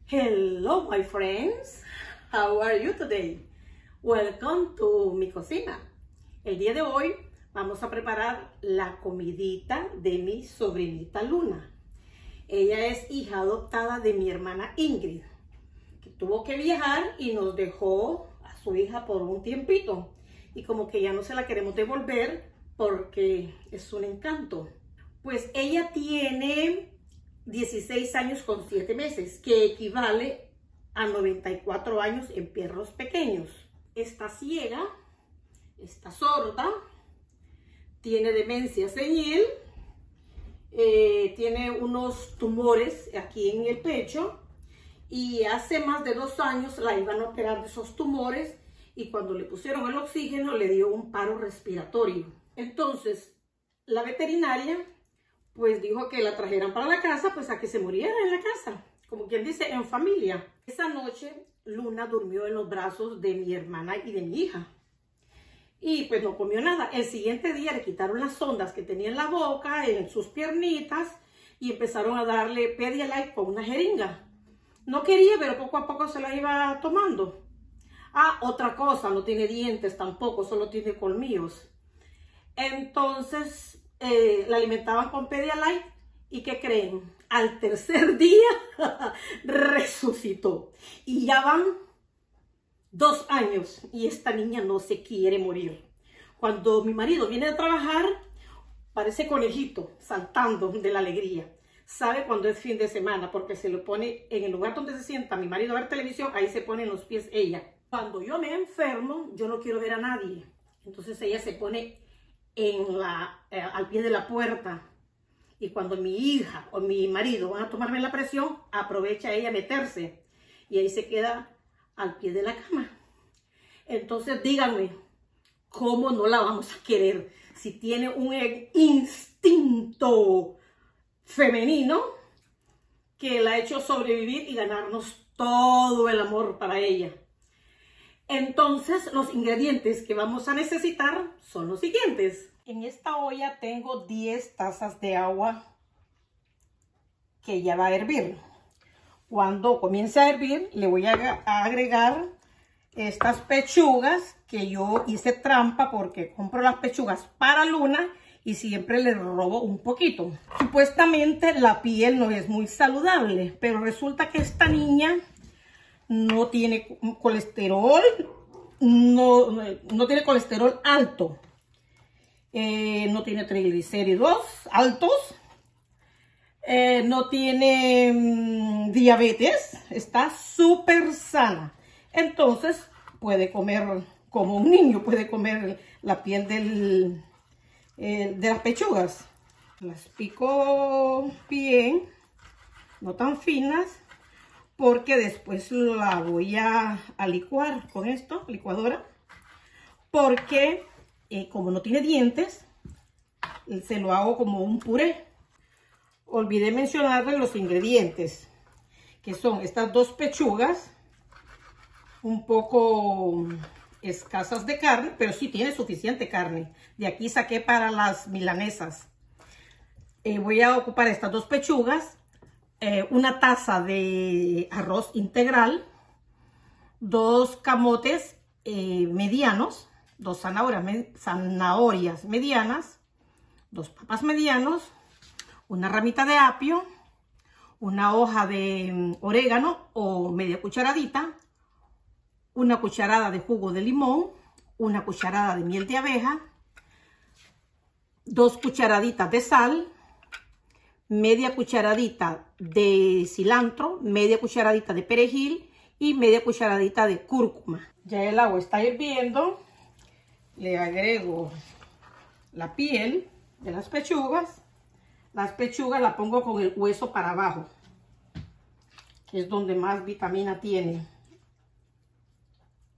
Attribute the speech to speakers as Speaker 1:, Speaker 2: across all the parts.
Speaker 1: Hello my friends, how are you today? Welcome to mi cocina. El día de hoy vamos a preparar la comidita de mi sobrinita Luna. Ella es hija adoptada de mi hermana Ingrid, que tuvo que viajar y nos dejó a su hija por un tiempito. Y como que ya no se la queremos devolver porque es un encanto. Pues ella tiene 16 años con 7 meses, que equivale a 94 años en perros pequeños. Está ciega, está sorda, tiene demencia senil, tiene unos tumores aquí en el pecho y hace más de 2 años la iban a operar de esos tumores y cuando le pusieron el oxígeno le dio un paro respiratorio. Entonces la veterinaria pues dijo que la trajeran para la casa, pues a que se muriera en la casa, como quien dice, en familia. Esa noche Luna durmió en los brazos de mi hermana y de mi hija. Y pues no comió nada. El siguiente día le quitaron las sondas que tenía en la boca, en sus piernitas, y empezaron a darle Pedialyte con una jeringa. No quería, pero poco a poco se la iba tomando. Ah, otra cosa, no tiene dientes tampoco, solo tiene colmillos. Entonces la alimentaban con Pedialyte y ¿qué creen? Al tercer día resucitó y ya van 2 años y esta niña no se quiere morir. Cuando mi marido viene a trabajar parece conejito saltando de la alegría. Sabe cuando es fin de semana porque se lo pone en el lugar donde se sienta mi marido a ver televisión, ahí se pone en los pies ella. Cuando yo me enfermo yo no quiero ver a nadie, entonces ella se pone al pie de la puerta y cuando mi hija o mi marido van a tomarme la presión, aprovecha ella a meterse y ahí se queda al pie de la cama. Entonces díganme, ¿cómo no la vamos a querer si tiene un instinto femenino que la ha hecho sobrevivir y ganarnos todo el amor para ella? Entonces, los ingredientes que vamos a necesitar son los siguientes. En esta olla tengo 10 tazas de agua que ya va a hervir. Cuando comience a hervir, le voy a agregar estas pechugas que yo hice trampa porque compro las pechugas para Luna y siempre le robo un poquito. Supuestamente la piel no es muy saludable, pero resulta que esta niña no tiene colesterol, no tiene colesterol alto, no tiene triglicéridos altos, no tiene diabetes, está súper sana. Entonces puede comer como un niño, puede comer la piel de las pechugas. Las pico bien, no tan finas, porque después la voy a licuar con esto, licuadora, porque como no tiene dientes, se lo hago como un puré. Olvidé mencionarles los ingredientes, que son estas 2 pechugas, un poco escasas de carne, pero sí tiene suficiente carne. De aquí saqué para las milanesas. Voy a ocupar estas 2 pechugas, una taza de arroz integral, 2 camotes medianos, 2 zanahorias medianas, 2 papas medianos, una ramita de apio, una hoja de orégano o media cucharadita, una cucharada de jugo de limón, una cucharada de miel de abeja, 2 cucharaditas de sal, media cucharadita de cilantro, media cucharadita de perejil y media cucharadita de cúrcuma. Ya el agua está hirviendo, le agrego la piel de las pechugas. Las pechugas las pongo con el hueso para abajo, que es donde más vitamina tiene.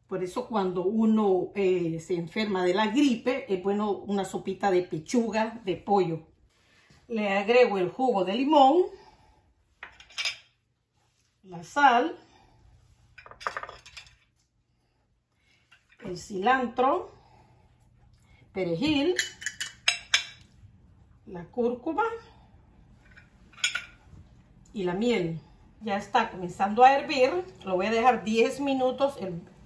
Speaker 1: Por eso cuando uno se enferma de la gripe, es bueno una sopita de pechuga de pollo. Le agrego el jugo de limón, la sal, el cilantro, perejil, la cúrcuma y la miel. Ya está comenzando a hervir. Lo voy a dejar 10 minutos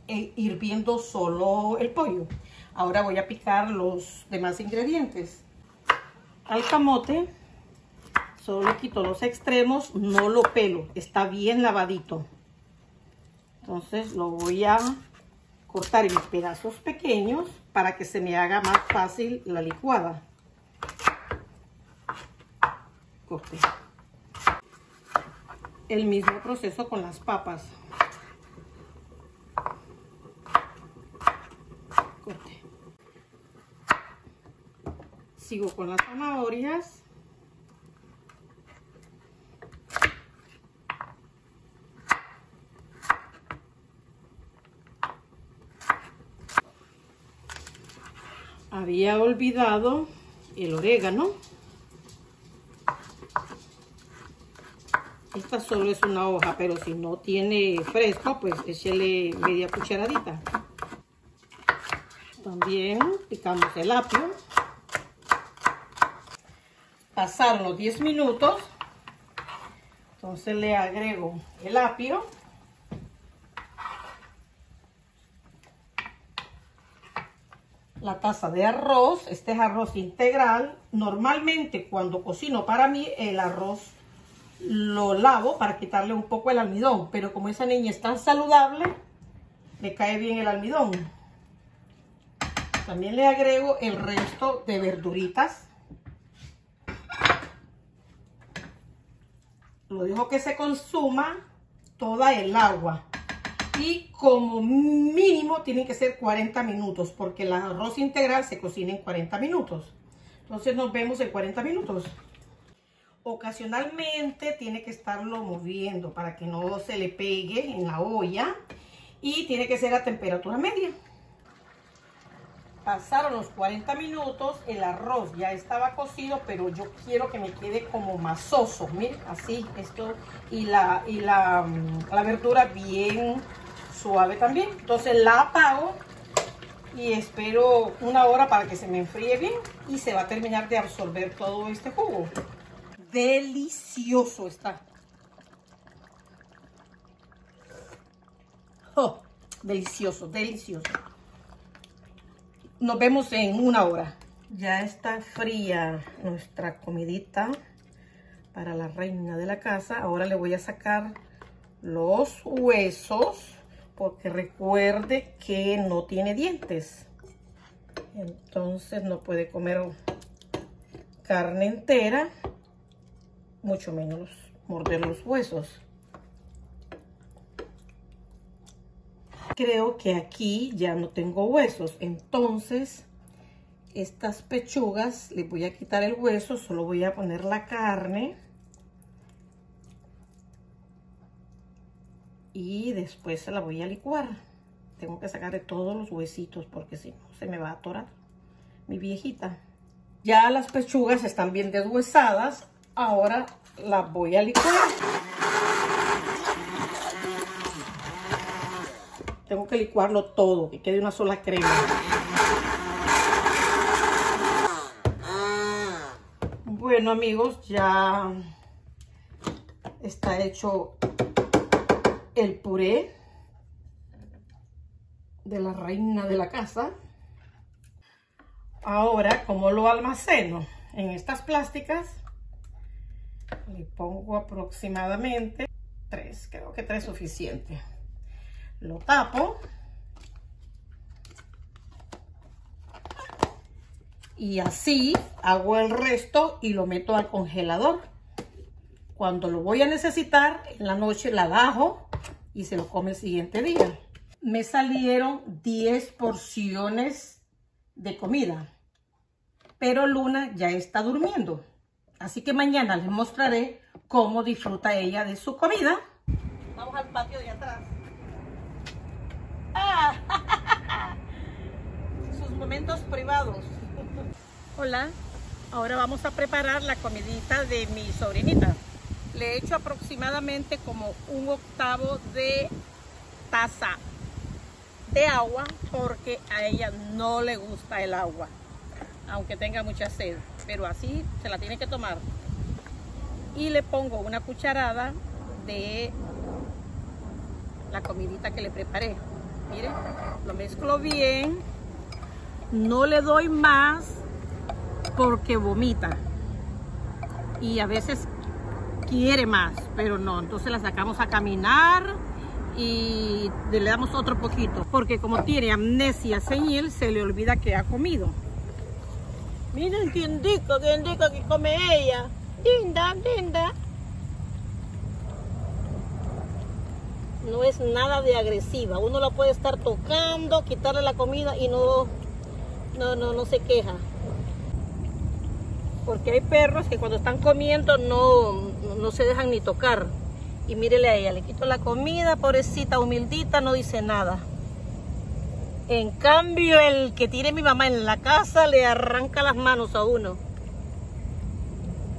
Speaker 1: hirviendo solo el pollo. Ahora voy a picar los demás ingredientes. Al camote solo le quito los extremos, no lo pelo, está bien lavadito. Entonces lo voy a cortar en pedazos pequeños para que se me haga más fácil la licuada. Corté. El mismo proceso con las papas. Corté. Sigo con las zanahorias. Había olvidado el orégano. Esta solo es una hoja, pero si no tiene fresco, pues échele media cucharadita. También picamos el apio. Pasaron los 10 minutos. Entonces le agrego el apio. La taza de arroz. Este es arroz integral. Normalmente cuando cocino para mí el arroz lo lavo para quitarle un poco el almidón, pero como esa niña es tan saludable, le cae bien el almidón. También le agrego el resto de verduritas. Lo dejo que se consuma toda el agua. Y como mínimo tienen que ser 40 minutos, porque el arroz integral se cocina en 40 minutos. Entonces nos vemos en 40 minutos. Ocasionalmente tiene que estarlo moviendo para que no se le pegue en la olla. Y tiene que ser a temperatura media. Pasaron los 40 minutos, el arroz ya estaba cocido, pero yo quiero que me quede como masoso. Miren, así, esto, y la verdura bien suave también. Entonces la apago y espero una hora para que se me enfríe bien y se va a terminar de absorber todo este jugo. Delicioso está. Oh, delicioso, delicioso. Nos vemos en una hora. Ya está fría nuestra comidita para la reina de la casa. Ahora le voy a sacar los huesos porque recuerde que no tiene dientes. Entonces no puede comer carne entera, mucho menos morder los huesos. Creo que aquí ya no tengo huesos, entonces estas pechugas les voy a quitar el hueso, solo voy a poner la carne y después se la voy a licuar. Tengo que sacarle todos los huesitos porque si no se me va a atorar mi viejita. Ya las pechugas están bien deshuesadas, ahora las voy a licuar. Tengo que licuarlo todo, que quede una sola crema. Bueno, amigos, ya está hecho el puré de la reina de la casa. Ahora, ¿cómo lo almaceno? En estas plásticas le pongo aproximadamente 3, creo que 3 es suficiente. Lo tapo y así hago el resto y lo meto al congelador. Cuando lo voy a necesitar en la noche la bajo y se lo come el siguiente día. Me salieron 10 porciones de comida, pero Luna ya está durmiendo, así que mañana les mostraré cómo disfruta ella de su comida. Vamos al patio de atrás. Sus momentos privados. Hola, ahora vamos a preparar la comidita de mi sobrinita. Le he hecho aproximadamente como 1/8 de taza de agua porque a ella no le gusta el agua, aunque tenga mucha sed, pero así se la tiene que tomar. Y le pongo una cucharada de la comidita que le preparé. Miren, lo mezclo bien, no le doy más porque vomita y a veces quiere más, pero no, entonces la sacamos a caminar y le damos otro poquito, porque como tiene amnesia senil, se le olvida que ha comido. Miren qué indica que come ella. Linda, linda. No es nada de agresiva. Uno la puede estar tocando, quitarle la comida y no se queja. Porque hay perros que cuando están comiendo no se dejan ni tocar. Y mírele a ella, le quito la comida, pobrecita, humildita, no dice nada. En cambio, el que tiene mi mamá en la casa le arranca las manos a uno.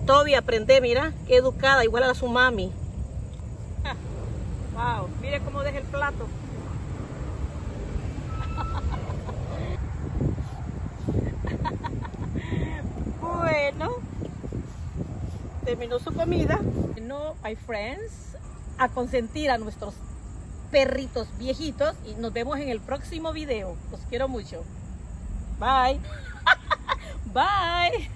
Speaker 1: Toby, aprende, mira, qué educada, igual a su mami. Wow, mire cómo deja el plato. Bueno, terminó su comida. No, my friends, a consentir a nuestros perritos viejitos y nos vemos en el próximo video. Los quiero mucho. Bye. Bye.